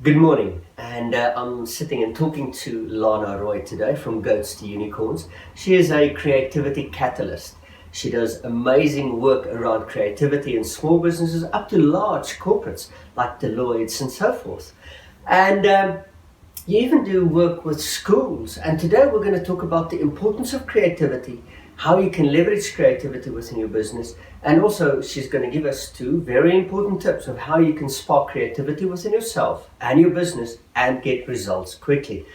Good morning, and I'm sitting and talking to Lana Roy today from Goats to Unicorns. She is a creativity catalyst. She does amazing work around creativity in small businesses up to large corporates like Deloitte and so forth. And you even do work with schools, and today we're going to talk about the importance of creativity, how you can leverage creativity within your business, and also she's going to give us two very important tips of how you can spark creativity within yourself and your business and get results quickly.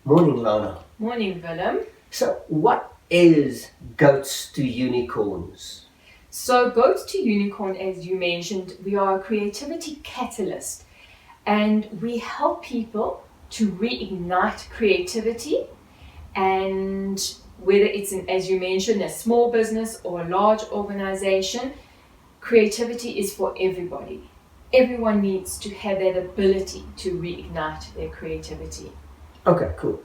Morning, Lana. Morning, Willem. So, what is Goats to Unicorns? So, Goats to Unicorn, as you mentioned, we are a creativity catalyst and we help people to reignite creativity. And whether it's, as you mentioned, a small business or a large organization, creativity is for everybody. Everyone needs to have that ability to reignite their creativity. Okay, cool.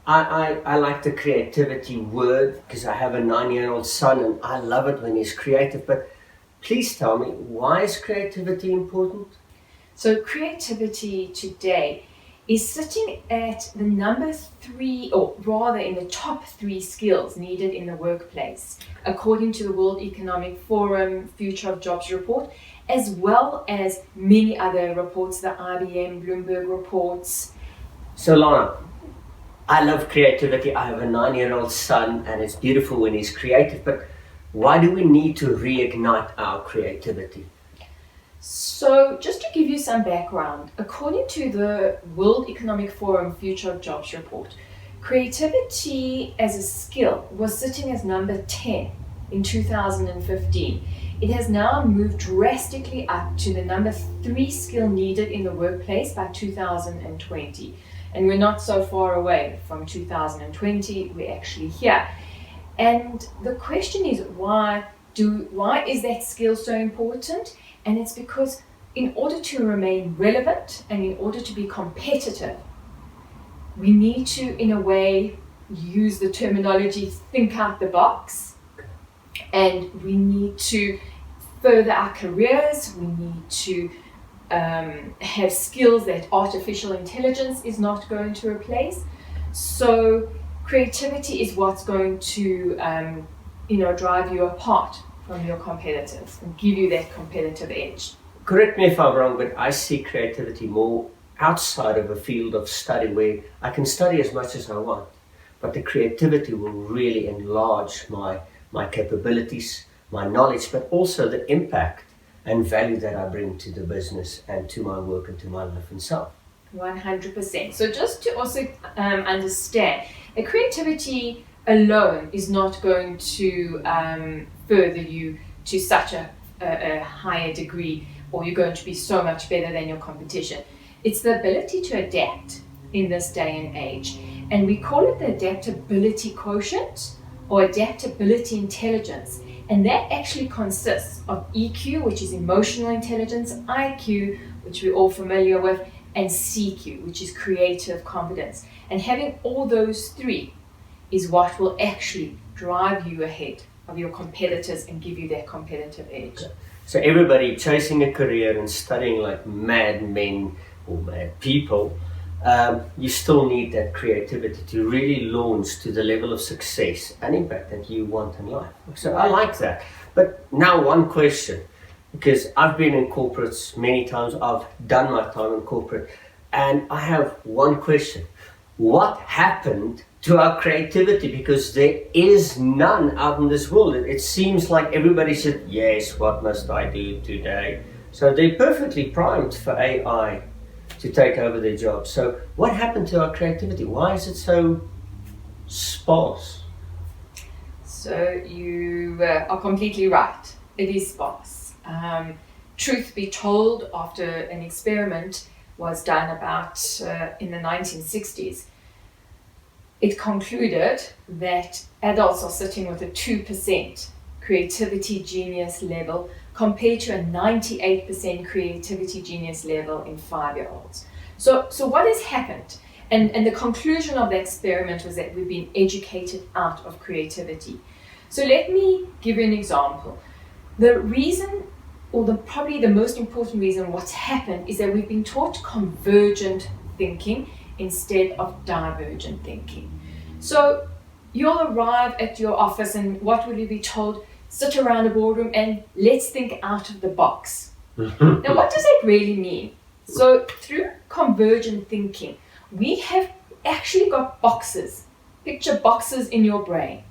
I like the creativity word because I have a 9-year-old son and I love it when he's creative. But please tell me, why is creativity important? So creativity today is sitting at the number 3, or rather in the top 3 skills needed in the workplace, according to the World Economic Forum Future of Jobs report, as well as many other reports, the IBM, Bloomberg reports. So Lana, I love creativity. I have a 9-year-old son and it's beautiful when he's creative, but why do we need to reignite our creativity? So just to give you some background, according to the World Economic Forum Future of Jobs report, creativity as a skill was sitting as number 10 in 2015. It has now moved drastically up to the number 3 skill needed in the workplace by 2020. And we're not so far away from 2020, we're actually here. And the question is, why is that skill so important? And it's because in order to remain relevant and in order to be competitive, we need to, in a way, use the terminology, think out the box. And we need to further our careers. We need to have skills that artificial intelligence is not going to replace. So creativity is what's going to drive you apart from your competitors and give you that competitive edge. Correct me if I'm wrong, but I see creativity more outside of a field of study where I can study as much as I want, but the creativity will really enlarge my capabilities, my knowledge, but also the impact and value that I bring to the business and to my work and to my life and self. 100%. So just to also understand, the creativity alone is not going to further you to such a higher degree, or you're going to be so much better than your competition. It's the ability to adapt in this day and age. And we call it the adaptability quotient or adaptability intelligence. And that actually consists of EQ, which is emotional intelligence, IQ, which we're all familiar with, and CQ, which is creative competence. And having all those 3 is what will actually drive you ahead of your competitors and give you that competitive edge. So everybody chasing a career and studying like mad men or mad people, you still need that creativity to really launch to the level of success and impact that you want in life. So I like that. But now one question, because I've been in corporates many times, I've done my time in corporate, and I have one question. What happened to our creativity? Because there is none out in this world. It seems like everybody said, yes, what must I do today? So they're perfectly primed for AI to take over their jobs. So what happened to our creativity? Why is it so sparse? So you are completely right. It is sparse. Truth be told, after an experiment was done about in the 1960s, it concluded that adults are sitting with a 2% creativity genius level compared to a 98% creativity genius level in 5-year-olds. So what has happened? And the conclusion of the experiment was that we've been educated out of creativity. So let me give you an example. The reason, or probably the most important reason what's happened, is that we've been taught convergent thinking instead of divergent thinking. So you'll arrive at your office and what will you be told? Sit around the boardroom and let's think out of the box. Now, what does that really mean? So through convergent thinking, we have actually got boxes, picture boxes in your brain.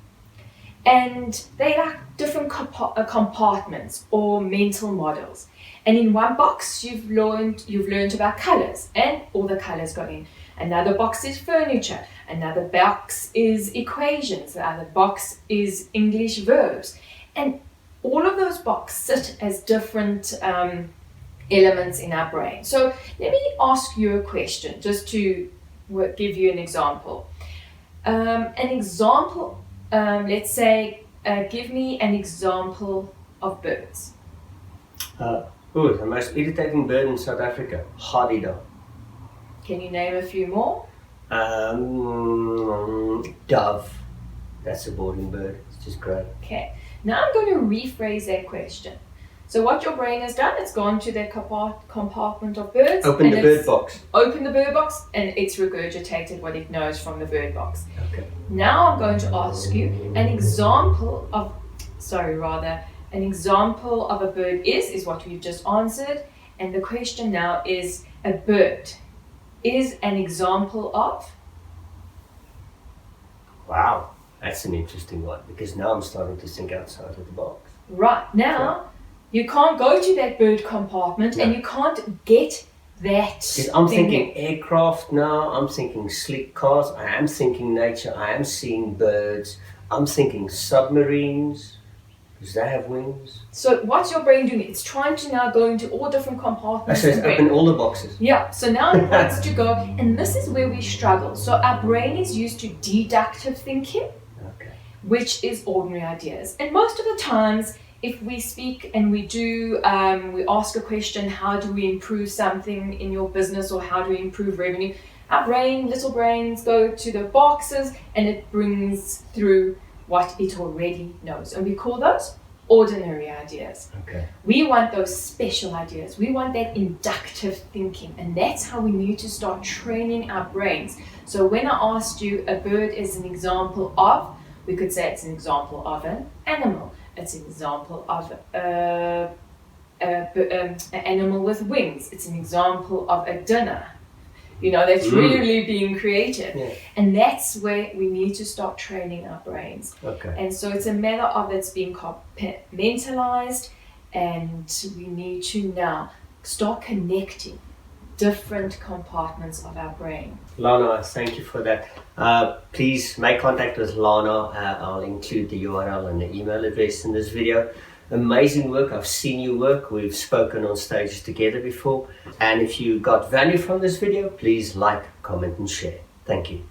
And they are different compartments or mental models. And in one box, you've learned about colors and all the colors go in. Another box is furniture. Another box is equations. The other box is English verbs. And all of those boxes sit as different elements in our brain. So let me ask you a question just to give you an example. Let's say, give me an example of birds. The most irritating bird in South Africa, hardy-dog. Can you name a few more? Dove. That's a boarding bird. It's just great. Okay. Now I'm going to rephrase that question. So what your brain has done, it's gone to that compartment of birds. Open the bird box. Open the bird box and it's regurgitated what it knows from the bird box. Okay. Now I'm going to ask you an example of a bird is what we've just answered. And the question now is, a bird is an example of? Wow, that's an interesting one, because now I'm starting to think outside of the box. Right, now you can't go to that bird compartment and you can't get that. I'm thinking aircraft now, I'm thinking sleek cars, I am thinking nature, I am seeing birds, I'm thinking submarines, because they have wings. So what's your brain doing? It's trying to now go into all different compartments. So it's open all the boxes. Yeah, so now it wants to go, and this is where we struggle. So our brain is used to deductive thinking, which is ordinary ideas. And most of the times, if we speak and we ask a question, how do we improve something in your business or how do we improve revenue? Our little brains go to the boxes and it brings through what it already knows. And we call those ordinary ideas. Okay. We want those special ideas. We want that inductive thinking. And that's how we need to start training our brains. So when I asked you, a bird is an example of, we could say it's an example of an animal. It's an example of an animal with wings. It's an example of a dinner. That's really being creative. Yeah. And that's where we need to start training our brains. Okay. And so it's a matter of it's being compartmentalized, and we need to now start connecting different compartments of our brain. Lana, thank you for that. Please make contact with Lana. I'll include the URL and the email address in this video. Amazing work. I've seen you work. We've spoken on stage together before. And if you got value from this video, please like, comment and share. Thank you.